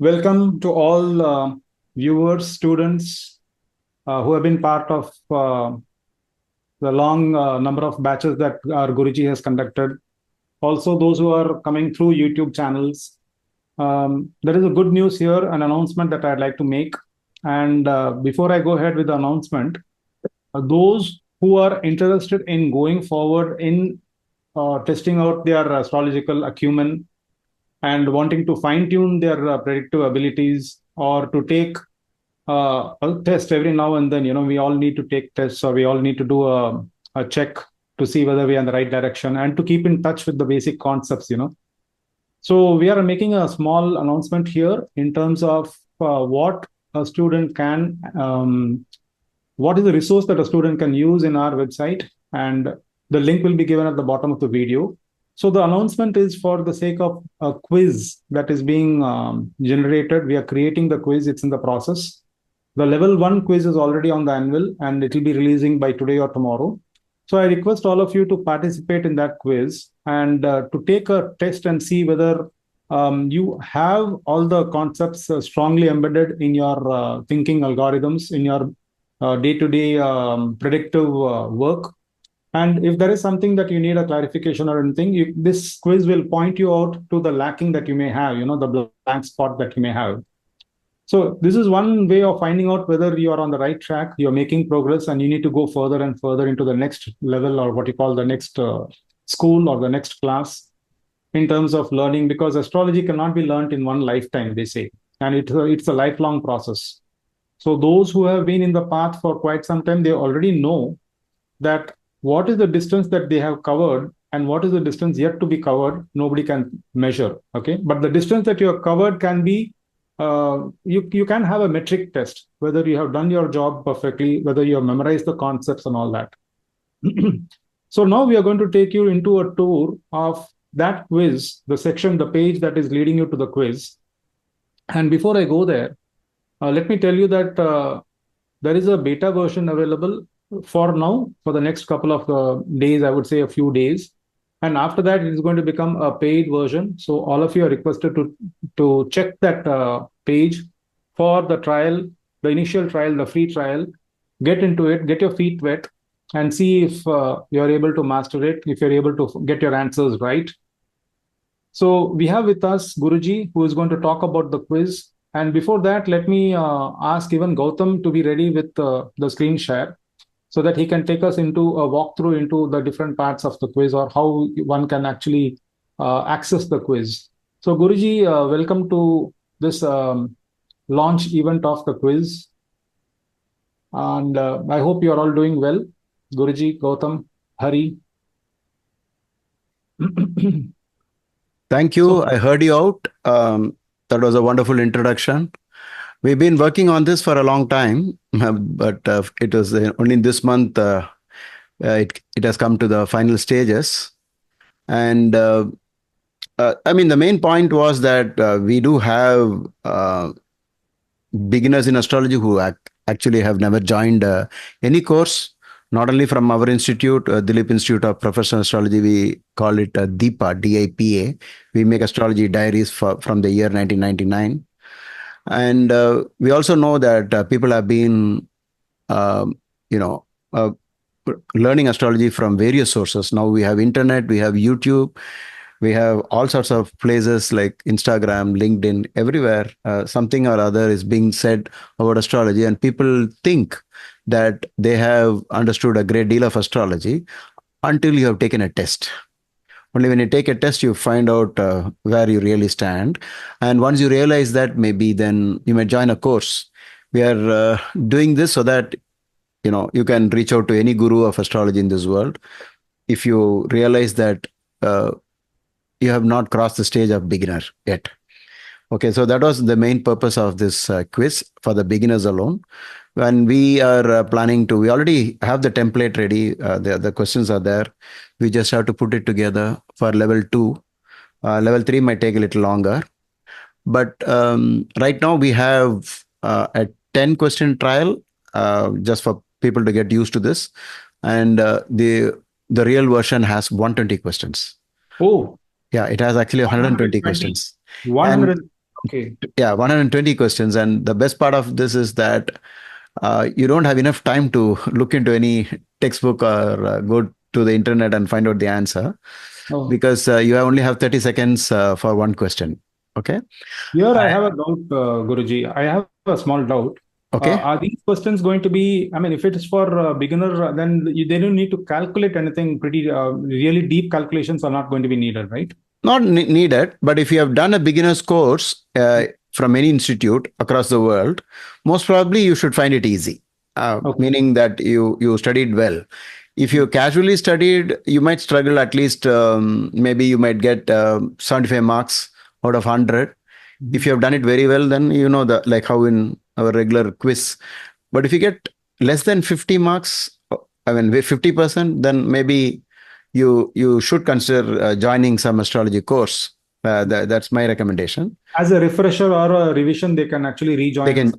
Welcome to all viewers, students who have been part of the long number of batches that our Guruji has conducted. Also, those who are coming through YouTube channels. There is a good news here, an announcement that I'd like to make. And before I go ahead with the announcement, those who are interested in going forward in testing out their astrological acumen and wanting to fine tune their predictive abilities or to take a test every now and then. We all need to take tests, or we all need to do a check to see whether we are in the right direction and to keep in touch with the basic concepts. So we are making a small announcement here in terms of what a student can, what is the resource that a student can use in our website, and the link will be given at the bottom of the video. So the announcement is for the sake of a quiz that is being generated. We are creating the quiz. It's in the process. The level 1 quiz is already on the anvil and it will be releasing by today or tomorrow. So I request all of you to participate in that quiz and to take a test and see whether you have all the concepts strongly embedded in your thinking algorithms, in your day-to-day predictive work. And if there is something that you need a clarification or anything, this quiz will point you out to the lacking that you may have, the blank spot that you may have. So this is one way of finding out whether you are on the right track, you're making progress, and you need to go further and further into the next level, or what you call the next school or the next class in terms of learning, because astrology cannot be learned in one lifetime, they say, and it's a lifelong process. So those who have been in the path for quite some time, they already know that what is the distance that they have covered and what is the distance yet to be covered, nobody can measure. Okay, but the distance that you have covered can be you can have a metric test, whether you have done your job perfectly, whether you have memorized the concepts and all that. So now we are going to take you into a tour of that quiz, the section, the page that is leading you to the quiz. And before I go there, let me tell you that there is a beta version available for now, for the next couple of days, I would say a few days. And after that, it is going to become a paid version. So all of you are requested to check that page for the trial, the initial trial, the free trial. Get into it, get your feet wet, and see if you're able to master it, if you're able to get your answers right. So we have with us Guruji, who is going to talk about the quiz. And before that, let me ask even Gautam to be ready with the screen share, so that he can take us into a walkthrough into the different parts of the quiz, or how one can actually access the quiz. So Guruji, welcome to this launch event of the quiz. And I hope you're all doing well. Guruji, Gautam, Hari. Thank you. I heard you out. That was a wonderful introduction. We've been working on this for a long time, but it was only this month it has come to the final stages. And I mean, the main point was that we do have beginners in astrology who actually have never joined any course. Not only from our institute, Dhilip Institute of Professional Astrology, we call it DIPA, DIPA. We make astrology diaries from the year 1999. And we also know that people have been, you know, learning astrology from various sources. Now we have internet, we have YouTube, we have all sorts of places like Instagram, LinkedIn, everywhere. Something or other is being said about astrology, and people think that they have understood a great deal of astrology until you have taken a test. Only when you take a test, you find out where you really stand. And once you realize that, maybe then you may join a course. We are doing this so that, you can reach out to any guru of astrology in this world. If you realize that you have not crossed the stage of beginner yet. Okay, so that was the main purpose of this quiz for the beginners alone. When we are planning to, we already have the template ready. The questions are there. We just have to put it together for level 2. Level 3 might take a little longer. But right now we have a 10 question trial just for people to get used to this. And the real version has 120 questions. Oh. Yeah, it has actually 120 questions. 100. Okay. Yeah, 120 questions. And the best part of this is that you don't have enough time to look into any textbook or go to the internet and find out the answer, Oh, because you only have 30 seconds for one question. Okay. here I have a doubt, Guruji. I have a small doubt. Okay. Are these questions going to be, I mean, if it is for beginner, then they don't need to calculate anything pretty, really deep calculations are not going to be needed, right? Not needed, but if you have done a beginner's course from any institute across the world, most probably you should find it easy, Okay. meaning that you studied well. If you casually studied, you might struggle. At least maybe you might get 75 marks out of 100. If Mhm. you have done it very well, then you know that, like how in our regular quiz. But if you get less than 50 marks, I mean 50%, then maybe you should consider joining some astrology course. That's my recommendation. As a refresher or a revision, they can actually rejoin.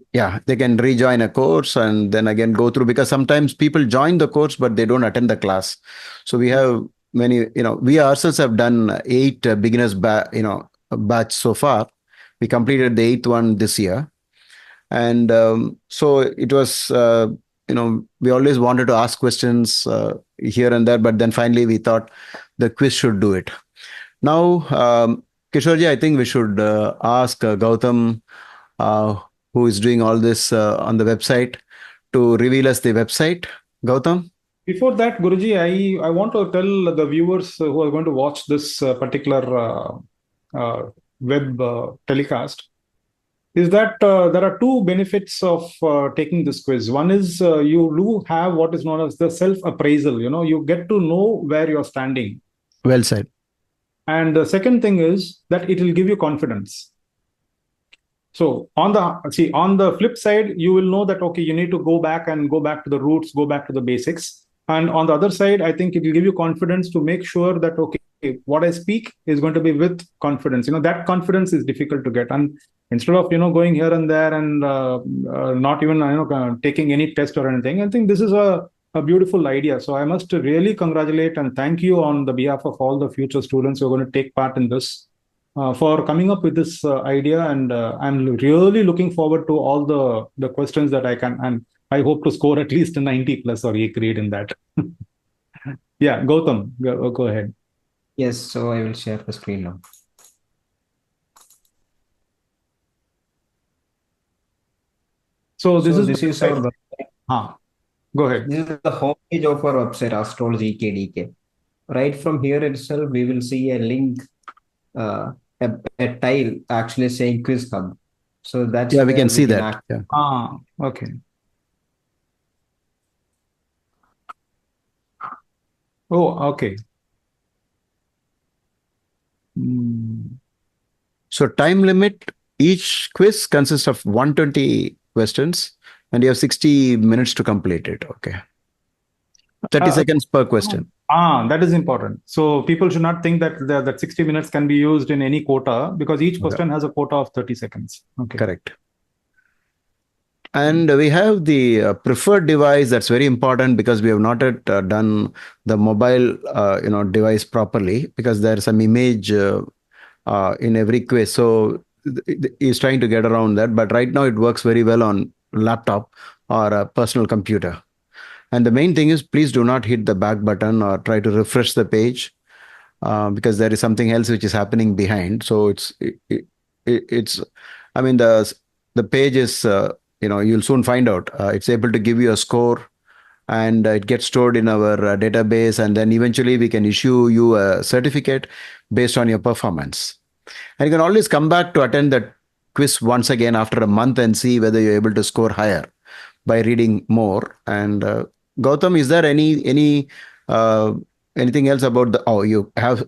They can rejoin a course and then again go through, because sometimes people join the course but they don't attend the class. So we have many, we ourselves have done 8 beginners batch so far. We completed the 8th one this year. And so it was, we always wanted to ask questions here and there, but then finally we thought the quiz should do it. Now, Kishorji, I think we should ask Gautam, uh, who is doing all this on the website, to reveal us the website. Gautam? Before that, Guruji, I want to tell the viewers who are going to watch this particular web telecast is that there are two benefits of taking this quiz. One is you do have what is known as the self appraisal. You get to know where you're standing. Well said. And the second thing is that it will give you confidence. So on the flip side, you will know that okay, you need to go back to the roots, go back to the basics. And on the other side, I think it will give you confidence to make sure that okay, what I speak is going to be with confidence. That confidence is difficult to get. And instead of going here and there and not even taking any test or anything, I think this is a beautiful idea. So I must really congratulate and thank you on the behalf of all the future students who are going to take part in this for coming up with this idea. And I'm really looking forward to all the questions that I can, and I hope to score at least a 90 plus or A grade in that. Yeah, Gautam, go ahead. Yes, so I will share the screen now. So this is our website. Go ahead. This is the homepage of our website, Astrology KDK. Right from here itself, we will see a link, a tile actually saying Quiz Hub. So that's we can see that. Yeah. Okay. Oh, okay. So time limit, each quiz consists of 120 questions and you have 60 minutes to complete it. Okay. 30 seconds per question. That is important. So people should not think that 60 minutes can be used in any quota, because each question has a quota of 30 seconds. Okay. Correct. And we have the preferred device. That's very important, because we have not yet done the mobile device properly, because there's some image in every quiz. So he's trying to get around that. But right now it works very well on laptop or a personal computer. And the main thing is, please do not hit the back button or try to refresh the page, because there is something else which is happening behind. So it's I mean, the page is, you'll soon find out. It's able to give you a score, and it gets stored in our database. And then eventually we can issue you a certificate based on your performance. And you can always come back to attend that quiz once again after a month and see whether you're able to score higher by reading more. And Gautam, is there anything else about you have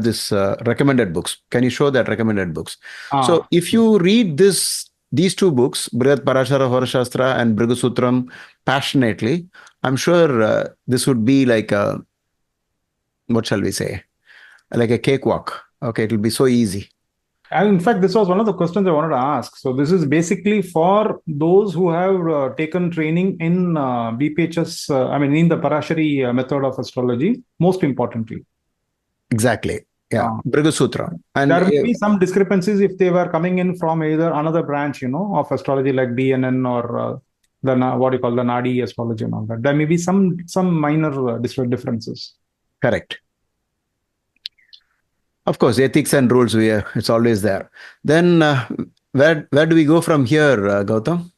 this recommended books? Can you show that recommended books? So if you read these two books, Brihat Parashara Horashastra and Bhrigu Sutram, passionately, I'm sure this would be like what shall we say, like a cakewalk. Okay, it will be so easy. And in fact, this was one of the questions I wanted to ask. So this is basically for those who have taken training in BPHS, in the Parashari method of astrology, most importantly. Exactly. Yeah, Bhrigu Sutra. And there may be some discrepancies if they were coming in from either another branch, of astrology like BNN or what do you call the Nadi astrology and all that. There may be some minor differences. correct. Of course, ethics and rules, it's always there. Then where do we go from here, Gautam?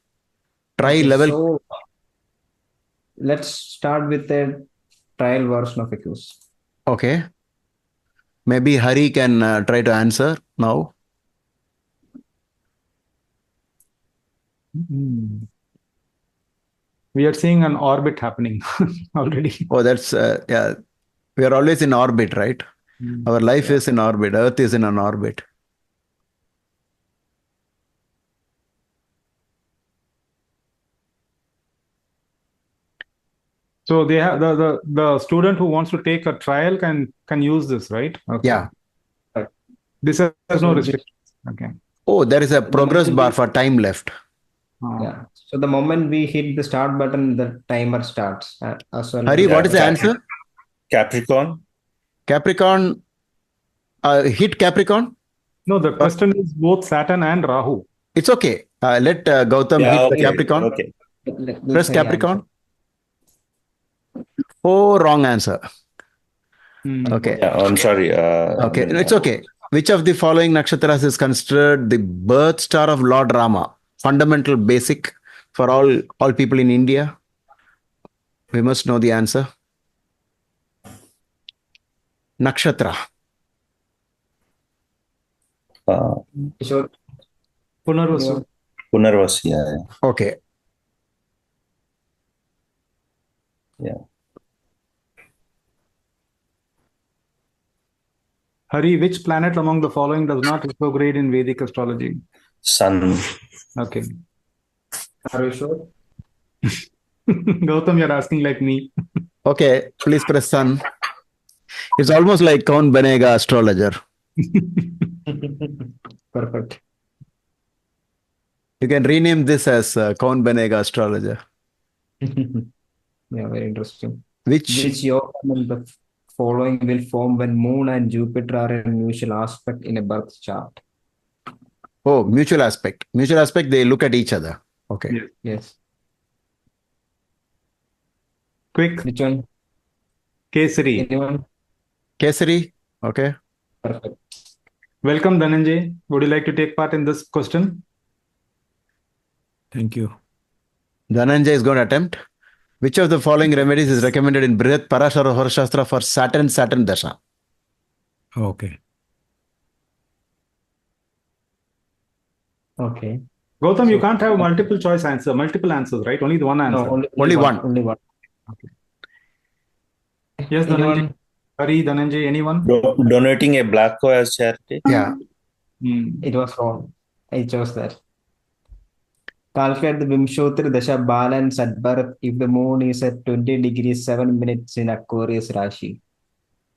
Okay, level. so let's start with the trial version of a quiz. Okay. Maybe Hari can try to answer now. We are seeing an orbit happening already. Oh, that's, yeah. We are always in orbit, right? Our life is in orbit. Earth is in an orbit. So they have the student who wants to take a trial can use this, right? Okay. Yeah. This has no restrictions. Okay. Oh, there is a progress bar for time left. Yeah. So the moment we hit the start button, the timer starts. As well. Hari, what is the answer? Capricorn. Capricorn. Hit Capricorn? No, the question is both Saturn and Rahu. It's okay. Let Gautam hit the Capricorn. Okay. Press Capricorn. Oh, wrong answer. Okay. Yeah, I'm sorry. Okay, it's okay. Which of the following nakshatras is considered the birth star of Lord Rama? Fundamental, basic for all people in India. We must know the answer. Nakshatra. Sure. Punarvasu. Punarvasu. Yeah. Okay. Yeah. Hari, which planet among the following does not retrograde in Vedic astrology? Sun. Okay. Are you sure? Gautam, you're asking like me. Okay, please press Sun. It's almost like Kaun Banega astrologer. Perfect. You can rename this as Kaun Banega astrologer. Yeah, very interesting. Which yoga among the following will form when Moon and Jupiter are in mutual aspect in a birth chart? Oh, mutual aspect. Mutual aspect, they look at each other. Okay. Yes. Quick. Which one? Kesari. Anyone? Kesari. Okay. Perfect. Welcome, Dhananjay. Would you like to take part in this question? Thank you. Dhananjay is going to attempt. Which of the following remedies is recommended in Brihat Parashara Horashastra for Saturn Dasha? Okay. Okay. Gautam, you can't have multiple answers, right? Only the one answer. No, Only one. Only one. Okay. Yes, Dhananjay. Anyone? Hari, Dhananjay, anyone? Donating a black cow as charity. Yeah. It was wrong. I chose that. Calculate the Vimshotri Dasha balance at birth if the moon is at 20 degrees 7 minutes in Aquarius Rashi.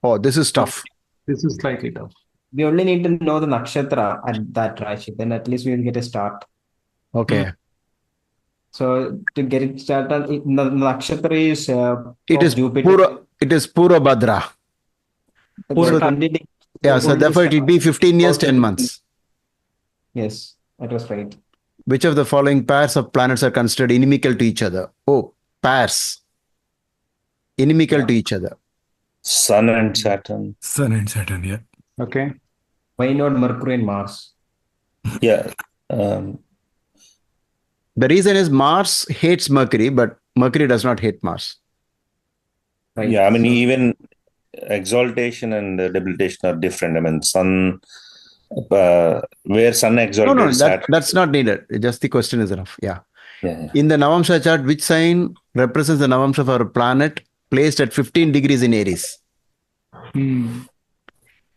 Oh, this is tough. This is slightly tough. We only need to know the nakshatra at that Rashi, then at least we will get a start. Okay. So to get it started, the nakshatra is It is Jupiter. It is Pura Bhadra. So 20 degrees, Yeah, so therefore it will be 15 years, 10 months. Yes, that was right. Which of the following pairs of planets are considered inimical to each other? Oh, pairs. Inimical to each other. Sun and Saturn. Sun and Saturn, yeah. Okay. Why not Mercury and Mars? Yeah. The reason is Mars hates Mercury, but Mercury does not hate Mars. Right. Yeah. I mean, So- even exaltation and debilitation are different. I mean, Sun, where Sun exalted No, Saturn. that's not needed. Just the question is enough. Yeah. Yeah. In the Navamsha chart, which sign represents the Navamsha for a planet placed at 15 degrees in Aries?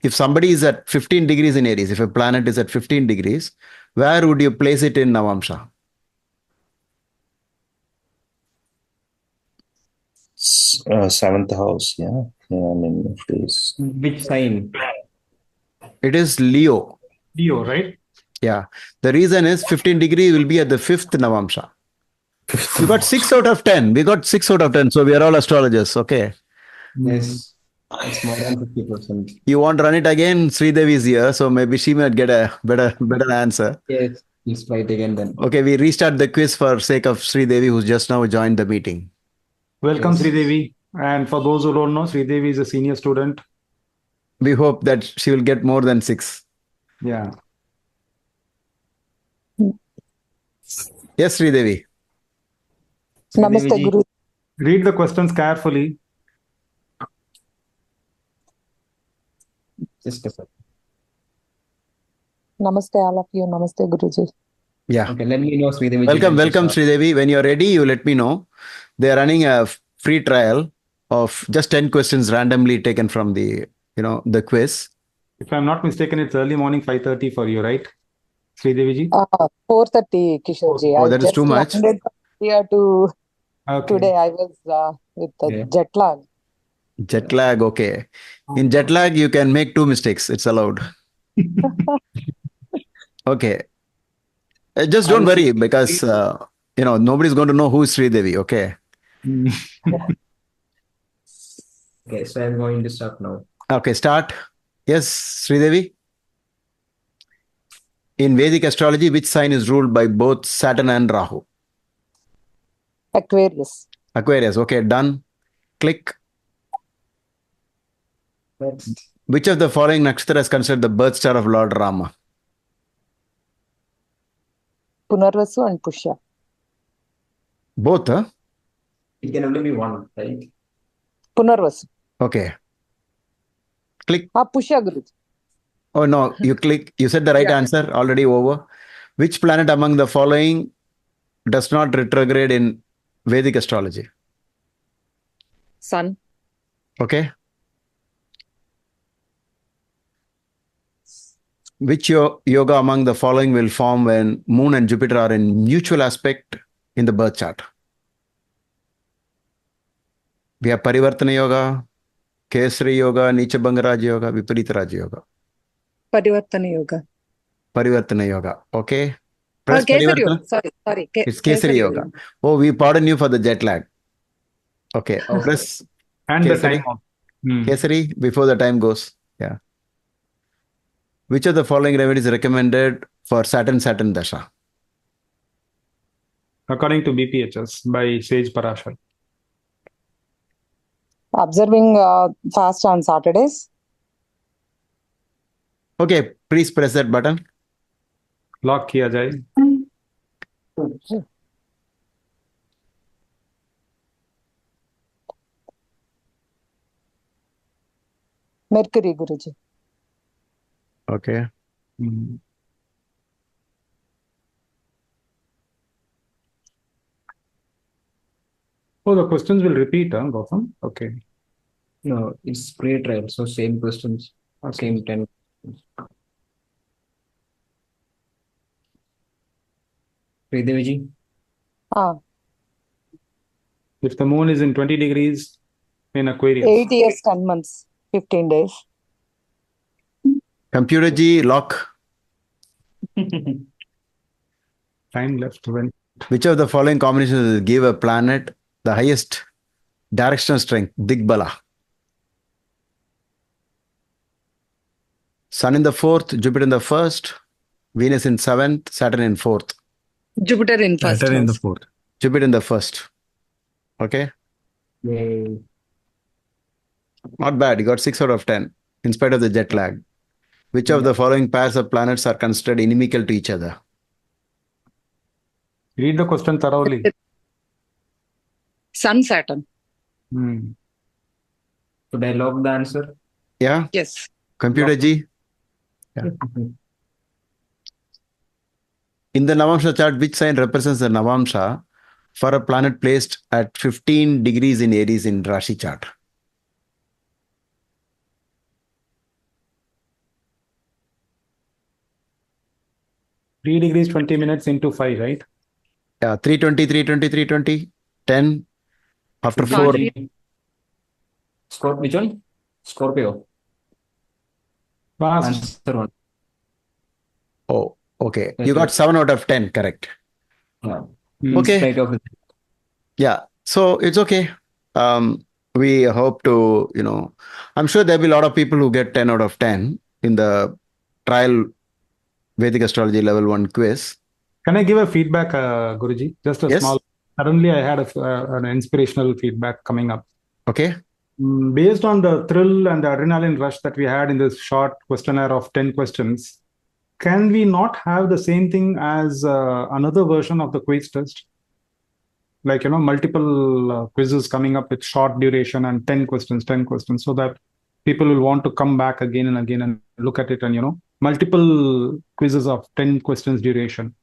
If somebody is at 15 degrees in Aries, if a planet is at 15 degrees, where would you place it in Navamsha? Seventh house. Yeah. Yeah. I mean, it is. Which sign? It is Leo. Leo, right? Yeah. The reason is 15 degree will be at the fifth Navamsha. We got 6 out of 10. We got 6 out of 10. So we are all astrologers. Okay. Yes. It's more than 50%. You want to run it again? Sridevi is here, so maybe she might get a better answer. Yes, let's try it again then. Okay, we restart the quiz for sake of Sridevi, who's just now joined the meeting. Welcome, Yes. Sridevi. And for those who don't know, Sridevi is a senior student. We hope that she will get more than 6. Yeah. Yes, Sridevi. Namaste, Sridevi ji, Guru. Read the questions carefully. just a second. Namaste, all of you. Namaste, Guruji. Yeah. Okay, let me know, Sridevi ji. Welcome, when to welcome, start. Sridevi. When you're ready, you let me know. They are running a free trial of just 10 questions randomly taken from the quiz. If I'm not mistaken, it's early morning 5:30 for you, right? Sridevi ji? 4:30, Kishorji. Oh, I that is just too much. landed from here to Okay. today. I was with the Yeah. jet lag. Jet lag, okay. In jet lag, you can make 2 mistakes. It's allowed. Okay. Just don't I'll worry see. because, nobody's going to know who is Sridevi, okay? Okay, so I'm going to start now. Okay, start. Yes, Sridevi. In Vedic astrology, which sign is ruled by both Saturn and Rahu? Aquarius. Aquarius, okay, done. Click. Next. Which of the following nakshatra is considered the birth star of Lord Rama? Punarvasu and Pushya. Both, huh? It can only be one, right? Punarvasu. Okay. Click. Pushya, Guruji. Oh, no, you click. You said the right Yeah. answer, already over. Which planet among the following does not retrograde in Vedic astrology? Sun. Okay. Which yoga among the following will form when Moon and Jupiter are in mutual aspect in the birth chart? We have Parivartana Yoga, Kesari Yoga, Nichabanga Raja Yoga, Viparita Raja Yoga. Parivartana Yoga. Parivartana Yoga. Okay. Press Kesari Parivartana. Yoga. Sorry. It's Kesari Yoga. Oh, we pardon you for the jet lag. Okay. Okay. Press And the Kesari. time off. Kesari before the time goes. Yeah. Which of the following remedies is recommended for Saturn Dasha? According to BPHS by Sage Parashar. Observing fast on Saturdays. Okay, please press that button. Lock किया जाए. Mercury, Guruji. Okay. Oh, the questions will repeat, huh, Gautam? Okay. No, it's pre-trial, so same questions, Okay. same 10 questions. Sridevi ji, If the moon is in 20 degrees in Aquarius. 8 years, 10 months, 15 days. Computer G, lock. Time left when. Which of the following combinations will give a planet the highest directional strength? Digbala. Sun in the 4th, Jupiter in the 1st, Venus in 7th, Saturn in 4th. Jupiter in first Saturn in the house. 4th. Jupiter in the 1st. Okay. yay. Not bad. You got 6 out of 10 in spite of the jet lag. Which of the following pairs of planets are considered inimical to each other? Read the question thoroughly. Sun, Saturn. Should I log the answer? Yeah. Yes. Computer G. Yeah. In the Navamsha chart, which sign represents the Navamsha for a planet placed at 15 degrees in Aries in Rashi chart? Three degrees 20 minutes into 5, right? Yeah, 320, 320, 320, 10 after 4. Which one? Scorpio. Fast. Answer one. Oh, okay. You got 7 out of 10, correct. Yeah. Okay. Straight off. Yeah, so it's okay. we hope to, I'm sure there'll be a lot of people who get 10 out of 10 in the trial Vedic Astrology Level 1 quiz. Can I give a feedback, Guruji? Just a Yes. small. Suddenly, I had an inspirational feedback coming up. Okay. Based on the thrill and the adrenaline rush that we had in this short questionnaire of 10 questions, can we not have the same thing as another version of the quiz test? Like, multiple quizzes coming up with short duration and 10 questions, so that people will want to come back again and again and look at it, and, multiple quizzes of 10 questions duration.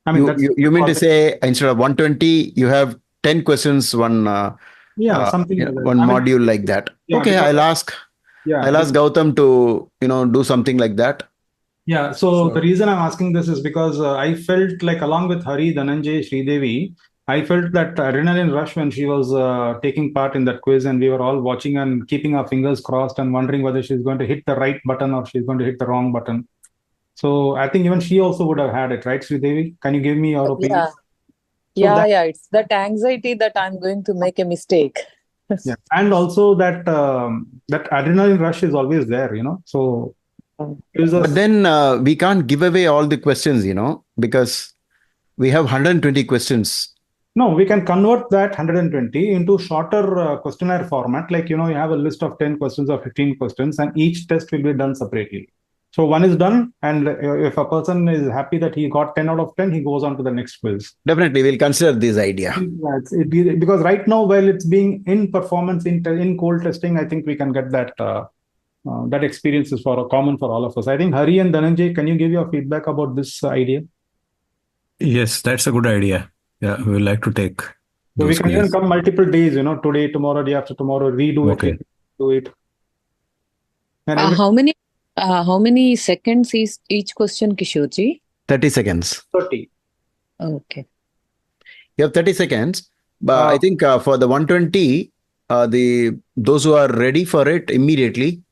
I mean, you mean to say instead of 120, you have 10 questions, one something like that. one module like that. Yeah, okay, I'll ask Gautam to do something like that. Yeah, so the reason I'm asking this is because I felt like, along with Hari, Dhananjay, Sridevi, I felt that adrenaline rush when she was taking part in that quiz, and we were all watching and keeping our fingers crossed and wondering whether she's going to hit the right button or she's going to hit the wrong button. So I think even she also would have had it, right, Sridevi? Can you give me your opinion? Yeah. It's that anxiety that I'm going to make a mistake. Yeah, and also that that adrenaline rush is always there, So, but then we can't give away all the questions, because we have 120 questions. No, we can convert that 120 into shorter questionnaire format. Like, you have a list of 10 questions or 15 questions, and each test will be done separately. So one is done, and if a person is happy that he got 10 out of 10, he goes on to the next quiz. Definitely, we'll consider this idea. Because right now, while it's being in performance, in cold testing, I think we can get that that experience is common for all of us. I think Hari and Dhananjay, can you give your feedback about this idea? Yes, that's a good idea. Yeah, we would like to take. So we can even come multiple days, today, tomorrow, day after tomorrow, redo it, do it. And how many seconds is each question, Kishorji? 30 seconds. 30. Okay. You have 30 seconds. But I think for the 120, those who are ready for it immediately,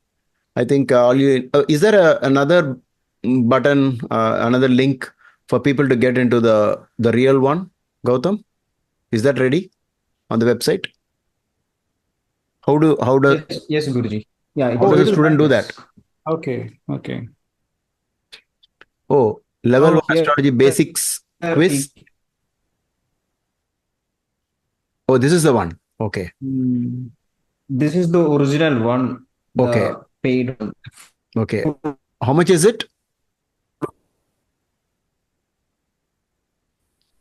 I think is there another button, another link for people to get into the real one, Gautam? Is that ready on the website? How does yes, Guruji. Yeah. How does a student do that? Okay. Oh, level 1 astrology basics quiz. Oh, this is the one. Okay. This is the original one. Okay. Paid one. Okay. How much is it?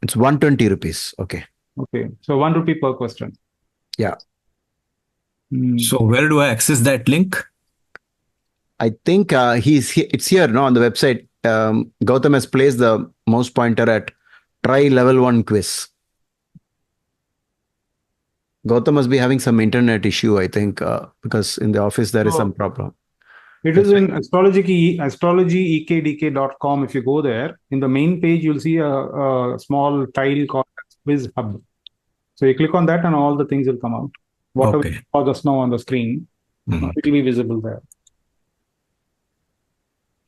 It's 120 rupees. Okay. So 1 rupee per question. Yeah. So where do I access that link? I think it's here on the website. Gautam has placed the mouse pointer at try level 1 quiz. Gautam must be having some internet issue, I think, because in the office there is some problem. It is in astrologyekdk.com. If you go there, in the main page, you'll see a small tile called Quiz Hub. So you click on that and all the things will come out. Whatever you saw just now on the screen, it will be visible there.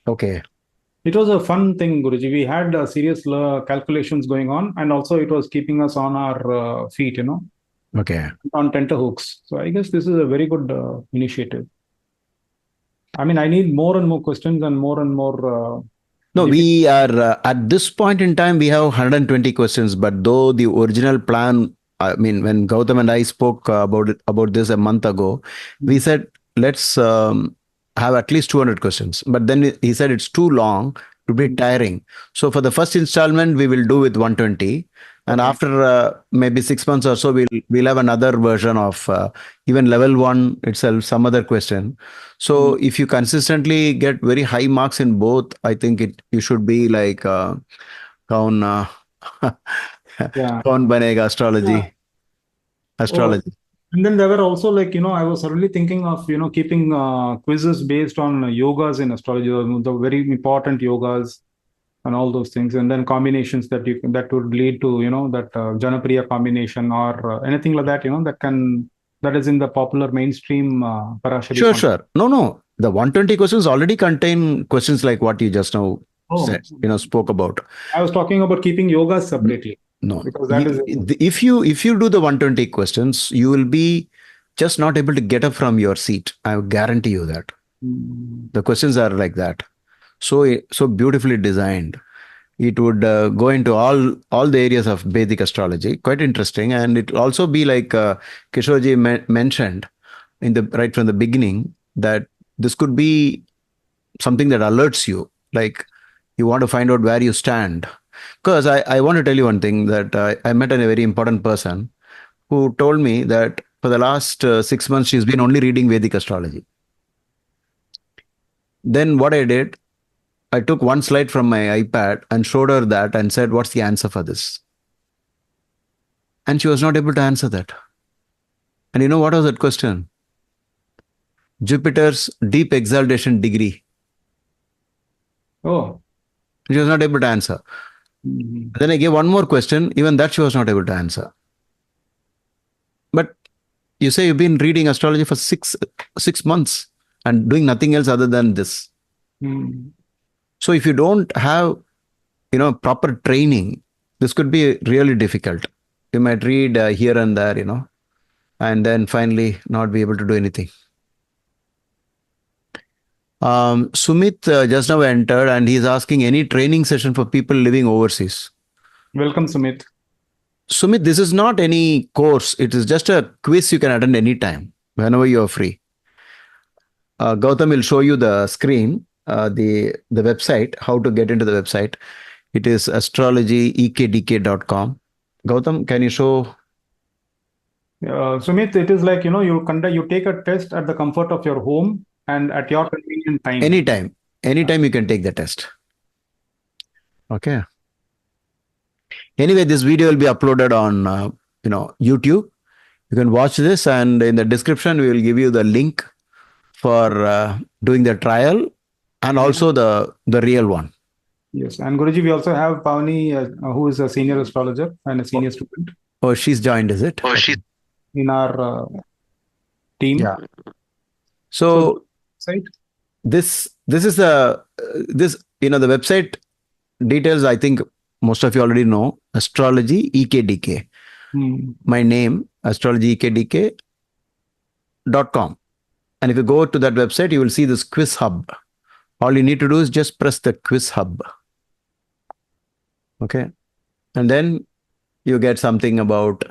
Okay. It was a fun thing, Guruji. We had serious calculations going on, and also it was keeping us on our feet, Okay. on tenterhooks. So I guess this is a very good initiative. I mean, I need more and more questions and more. No, we are at this point in time, we have 120 questions, but though the original plan, I mean, when Gautam and I spoke about this a month ago, we said, let's have at least 200 questions. But then he said it's too long, to be tiring. So for the first installment, we will do with 120. And after maybe 6 months or so, we'll have another version of even level 1 itself, some other question. So if you consistently get very high marks in both, I think you should be like kaun banega astrology. Astrology. And then there were also I was suddenly thinking of, keeping quizzes based on yogas in astrology, the very important yogas and all those things, and then combinations that would lead to, that Janapriya combination or anything like that, that is in the popular mainstream Parashari. Sure. No. The 120 questions already contain questions like what you just now said, spoke about. I was talking about keeping yogas separately. No, because that is if you do the 120 questions, you will be just not able to get up from your seat. I guarantee you that. The questions are like that. So beautifully designed. It would go into all the areas of Vedic astrology. Quite interesting. And it will also be like Kishorji mentioned right from the beginning, that this could be something that alerts you, like you want to find out where you stand. Because I want to tell you one thing, that I met a very important person who told me that for the last 6 months, she's been only reading Vedic astrology. Then what I did, I took one slide from my iPad and showed her that and said, what's the answer for this? And she was not able to answer that. And you know what was that question? Jupiter's deep exaltation degree. Oh. She was not able to answer. Then I gave one more question. Even that she was not able to answer. But you say you've been reading astrology for six months and doing nothing else other than this. So if you don't have, proper training, this could be really difficult. You might read here and there, and then finally not be able to do anything. Sumit just now entered and he's asking any training session for people living overseas. Welcome, Sumit. Sumit, this is not any course. It is just a quiz you can attend anytime, whenever you are free. Gautam will show you the screen, the website, how to get into the website. It is astrologyekedk.com. Gautam, can you show? Sumit, it is like, you take a test at the comfort of your home and at your convenient time. Anytime you can take the test. Okay. Anyway, this video will be uploaded on, YouTube. You can watch this, and in the description, we will give you the link for doing the trial and also the real one. Yes. And Guruji, we also have Pavni, who is a senior astrologer and a senior student. Oh, she's joined, is it? In our team. Yeah. So this is the website details. I think most of you already know. Astrology EKDK. My name, astrologyekedk.com. And if you go to that website, you will see this quiz hub. All you need to do is just press the quiz hub. Okay. And then you get something about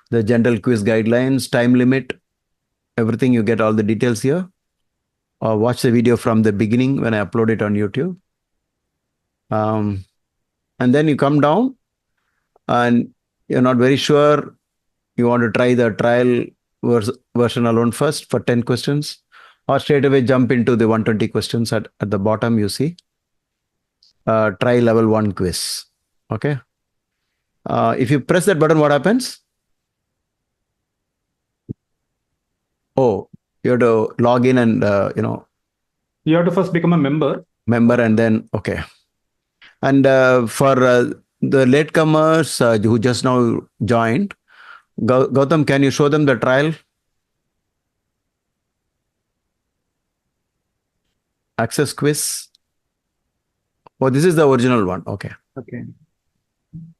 the general quiz guidelines, time limit, everything. You get all the details here. Or watch the video from the beginning when I upload it on YouTube. And then you come down and you're not very sure. You want to try the trial version alone first for 10 questions, or straight away jump into the 120 questions at the bottom. You see try level 1 quiz. Okay. If you press that button, what happens? Oh, you have to log in and, you have to first become a member. And then, okay. And for the latecomers who just now joined, Gautam, can you show them the trial? Access quiz. Oh, this is the original one. Okay. Okay.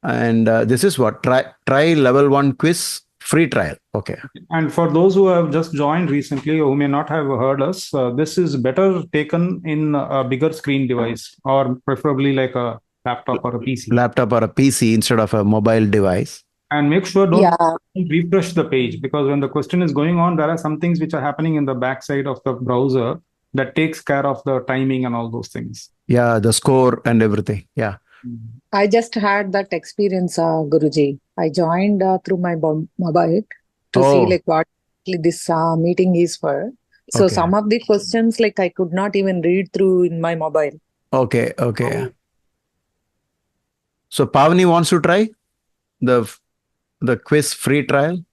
And this is what? Try level 1 quiz, free trial. Okay. And for those who have just joined recently or who may not have heard us, this is better taken in a bigger screen device, or preferably like a laptop or a PC. Laptop or a PC instead of a mobile device. And make sure don't refresh the page, because when the question is going on, there are some things which are happening in the backside of the browser that takes care of the timing and all those things. Yeah, the score and everything. Yeah. I just had that experience, Guruji. I joined through my mobile to see like what this meeting is for. So some of the questions like I could not even read through in my mobile. Okay. So Pavni wants to try the quiz free trial.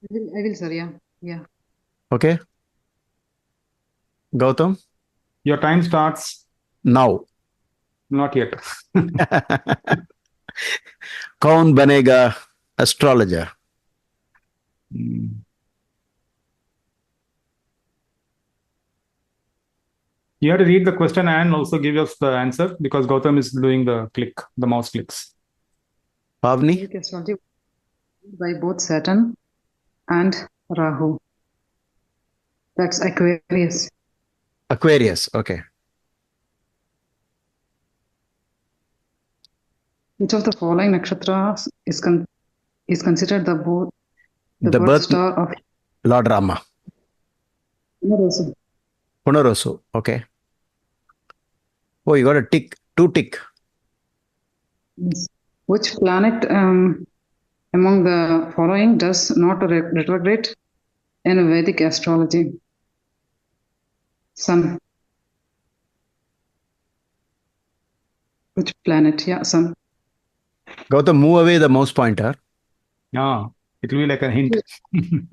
I will, sir. Yeah. Okay. Gautam? Your time starts now. Not yet. Kaun banega astrologer? You have to read the question and also give us the answer, because Gautam is doing the mouse clicks. Pavni? Vedic astrology by both Saturn and Rahu. That's Aquarius. Aquarius. Okay. Which of the following nakshatras is considered the The birth birth star of Lord Rama. Punarosu? Punarosu. Okay. Oh, you got a tick. 2 tick. Yes. Which planet among the following does not retrograde in Vedic astrology? Sun. Which planet? Yeah, Sun. Gautam, move away the mouse pointer. Yeah, it will be like a hint. And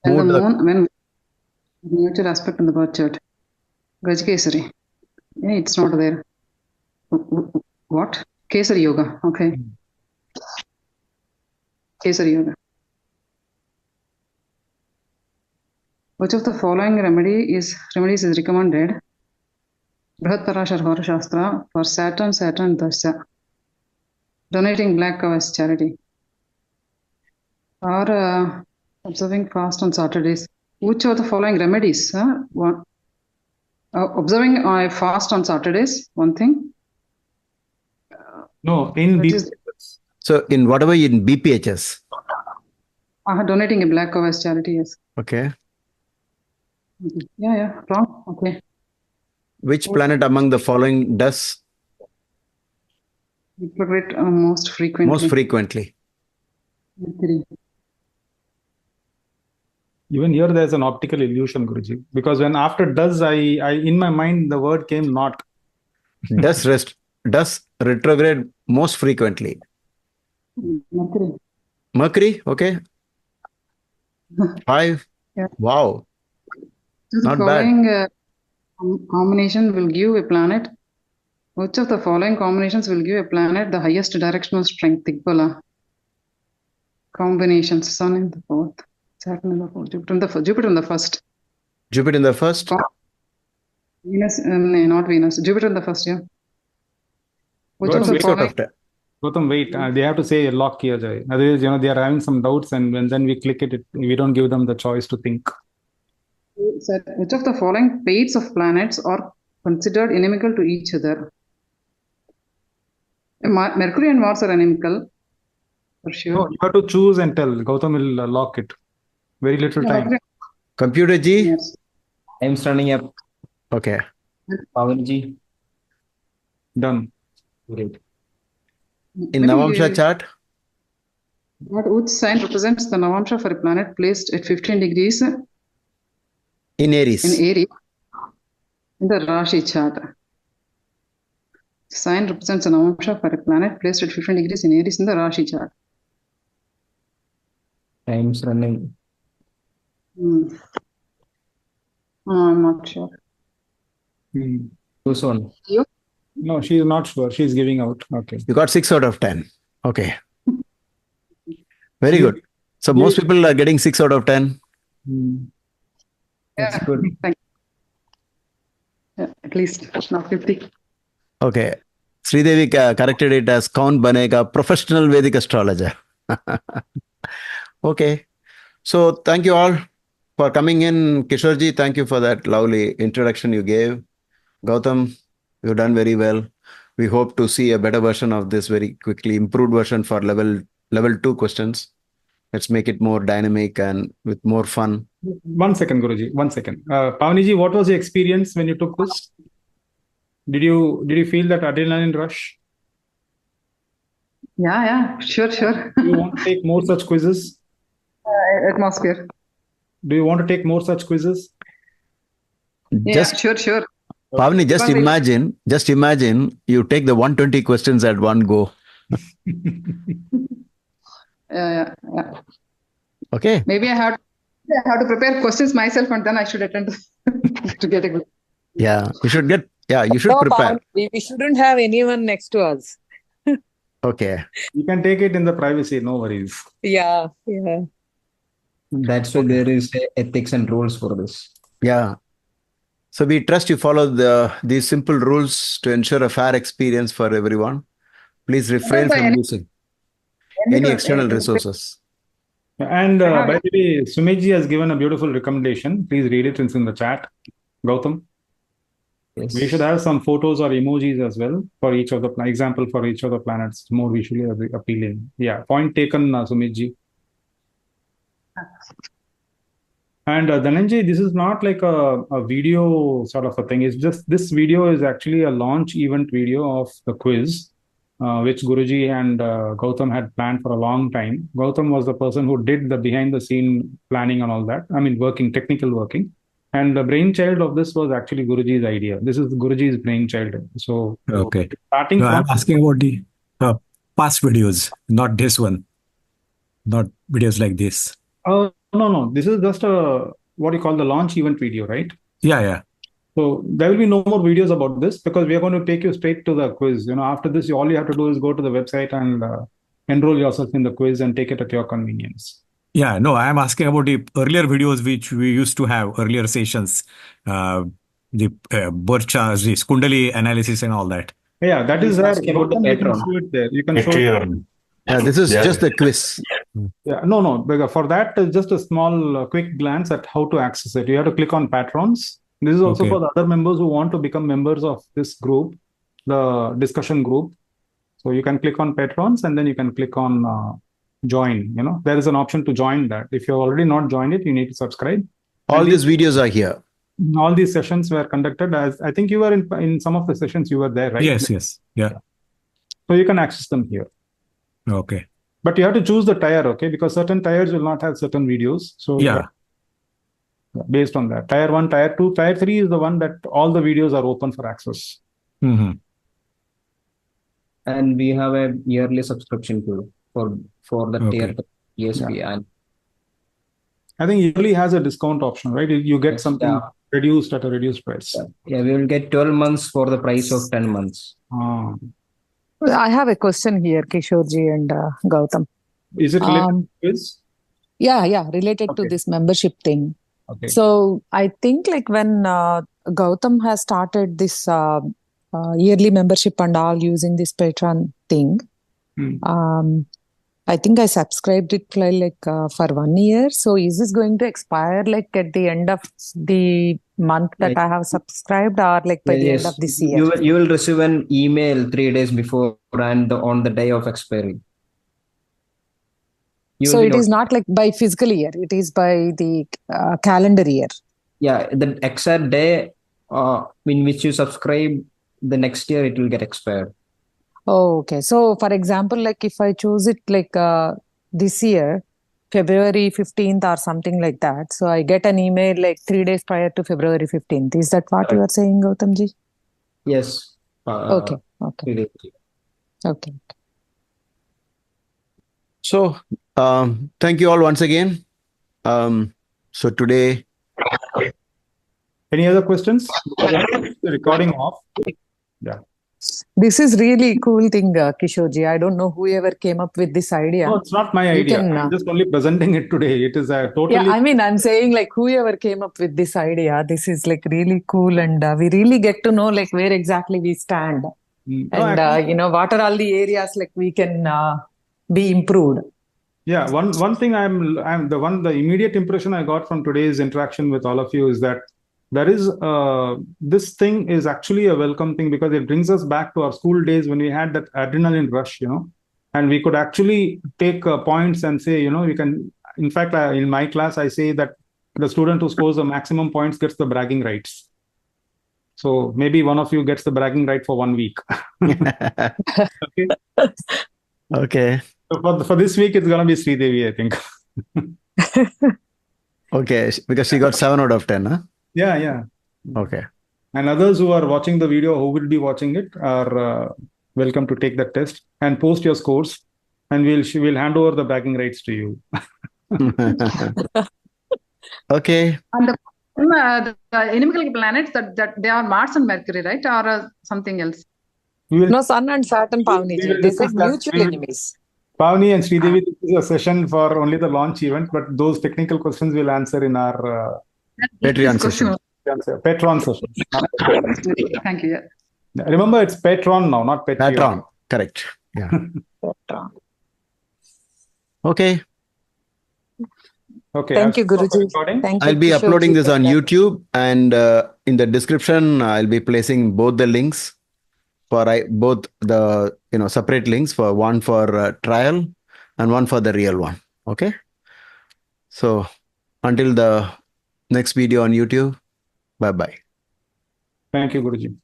the Move the- moon, when nature aspect in the birth chart. Gajkesari. Yeah, it's not there. What? Kesari Yoga. Okay. Kesari Yoga. Which of the following remedies is recommended? Brihat Parashar Hora Shastra for Saturn Dasya. Donating black cow as charity. Or observing fast on Saturdays. Which of the following remedies? One, observing a fast on Saturdays, one thing. No, in Which B. is So in whatever in BPHS. donating a black cow as charity, yes. Okay. Yeah, wrong. Okay. Which planet among the following does Retrograde most frequently. most frequently? Mercury. Even here, there's an optical illusion, Guruji. Because when after does, I in my mind the word came not. Does retrograde most frequently? Mercury. Mercury. Okay. 5. Yeah. Wow. So the Not bad. following combination will give a planet. Which of the following combinations will give a planet the highest directional strength? Digbala. Combinations. Sun in the fourth, Saturn in the fourth, Jupiter in the first. Jupiter in the first. Jupiter in the first. Venus, no, not Venus. Jupiter in the first, yeah. Which of the 6 out following? of 10. Gautam, wait. They have to say a lock here, Jai. Otherwise, they are having some doubts, and then we click it, we don't give them the choice to think. Which of the following pairs of planets are considered inimical to each other? Mercury and Mars are inimical, for sure. No, you have to choose and tell. Gautam will lock it. Very little time. Mercury Computer G. and Mars. Time's running up. Okay. Pavanji. Done. Great. In Navamsha chart. Which sign represents the Navamsha for a planet placed at 15 degrees In Aries. in Aries in the Rashi chart? Sign represents a Navamsha for a planet placed at 15 degrees in Aries in the Rashi chart. Time's running. No, I'm not sure. Hmm. Too soon. No, she is not sure. She is giving out. Okay. You got 6 out of 10. Okay. Very good. So most people are getting 6 out of 10. Hmm. That's good. Thank you. Yeah, at least not 50. Okay. Sridevi corrected it as Kaun Banega, professional Vedic astrologer. Okay. So thank you all for coming in. Kishorji, thank you for that lovely introduction you gave. Gautam, you've done very well. We hope to see a better version of this very quickly, improved version for level 2 questions. Let's make it more dynamic and with more fun. 1 second, Guruji. 1 second. Pavaniji, what was your experience when you took this? Did you feel that adrenaline rush? Yeah, sure. Do you want to take more such quizzes? Atmosphere. Do you want to take more such quizzes? Yeah, sure. Pavani, just imagine you take the 120 questions at one go. Yeah. Okay. Maybe I have to prepare questions myself and then I should attend to get a good. Yeah, you should prepare. We shouldn't have anyone next to us. Okay. You can take it in the privacy, no worries. Yeah. That's why there is ethics and rules for this. Yeah. So we trust you follow these simple rules to ensure a fair experience for everyone. Please refrain from using any external resources. And by the way, Sumiji has given a beautiful recommendation. Please read it. It's in the chat. Gautam. Yes. We should have some photos or emojis as well for each of the example for each of the planets, more visually appealing. Yeah, point taken, Sumiji. And Dhananjay, this is not like a video sort of a thing. It's just this video is actually a launch event video of the quiz, which Guruji and Gautam had planned for a long time. Gautam was the person who did the behind the scene planning and all that. I mean, technical working. And the brainchild of this was actually Guruji's idea. This is Guruji's brainchild. So, Okay. starting No, from I'm asking about the past videos, not this one, not videos like this. no. This is just a what you call the launch event video, right? Yeah. So there will be no more videos about this because we are going to take you straight to the quiz. After this, all you have to do is go to the website and enroll yourself in the quiz and take it at your convenience. Yeah, no, I'm asking about the earlier videos which we used to have, earlier sessions, the birth charts, the Kundali analysis and all that. Yeah, that is there. About the You can Patreon. show it there. You can show it. Patreon. Yeah, this is Yeah. just the quiz. Yeah, no. Because for that, just a small quick glance at how to access it. You have to click on patrons. This is also Okay. for the other members who want to become members of this group, the discussion group. So you can click on patrons and then you can click on join. There is an option to join that. If you've already not joined it, you need to subscribe. All And these videos are here. all these sessions were conducted as I think you were in some of the sessions you were there, right? Yes. Yeah. So you can access them here. Okay. But you have to choose the tier, okay? Because certain tiers will not have certain videos. So Yeah. based on that, tier 1, tier 2, tier 3 is the one that all the videos are open for access. Mm-hmm. And we have a yearly subscription too for the Okay. tier ESP. And I think yearly has a discount option, right? You get Yes, something yeah. reduced at a reduced price. yeah, we will get 12 months for the price of 10 months. Ah. I have a question here, Kishorji and Gautam. Is it related Um, to quiz? Yeah, related to Okay. this membership thing. Okay. So I think like when Gautam has started this yearly membership and all using this Patreon thing, I think I subscribed it for 1 year. So is this going to expire like at the end of the month that I have subscribed or like by the end of this year? You will receive an email 3 days before and on the day of expiry. So it is not like by fiscal year, it is by the calendar year. Yeah, the exact day in which you subscribe, the next year it will get expired. Oh, okay. So for example, like if I choose it like this year, February 15th or something like that. So I get an email like 3 days prior to February 15th. Is that what you are saying, Gautamji? Yes. Okay. 3 days. Okay. So, thank you all once again. So today, Any other questions? The recording off. Yeah. This is really cool thing, Kishorji. I don't know whoever came up with this idea. No, it's not my You idea. can, I'm just only presenting it today. It is a totally. Yeah, I mean, I'm saying like whoever came up with this idea, this is like really cool, and we really get to know like where exactly we stand, and what are all the areas like we can be improved. Yeah, one thing the immediate impression I got from today's interaction with all of you is that there is this thing is actually a welcome thing because it brings us back to our school days when we had that adrenaline rush, and we could actually take points and say, we can. In fact, in my class, I say that the student who scores the maximum points gets the bragging rights. So maybe one of you gets the bragging right for 1 week. Okay. okay. So for this week, it's gonna be Sridevi, I think. Okay, because she got 7 out of 10, huh? Yeah. Okay. And others who are watching the video, who will be watching it, are welcome to take that test and post your scores, and we'll hand over the bragging rights to you. Okay. And the inimical planets that they are Mars and Mercury, right, or something else? No, Sun and Saturn, Pavni. we will They discuss said that. mutual enemies. Pavni and Sridevi, this is a session for only the launch event, but those technical questions we'll answer in our Patreon session. Patreon session. Thank you. Yeah. Remember, it's Patreon now, not Patreon. Patreon, correct. Yeah. Okay. Okay. Thank you, I'll stop the Guruji. recording. Thank you. I'll be Kishore uploading ji, this for on that. YouTube, and in the description, I'll be placing both the links for both the separate links, for one for trial and one for the real one. Okay. So until the next video on YouTube, bye bye. Thank you, Guruji.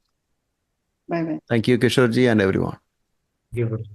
Bye bye. Thank you, Kishore ji, and everyone. Thank you, Guruji.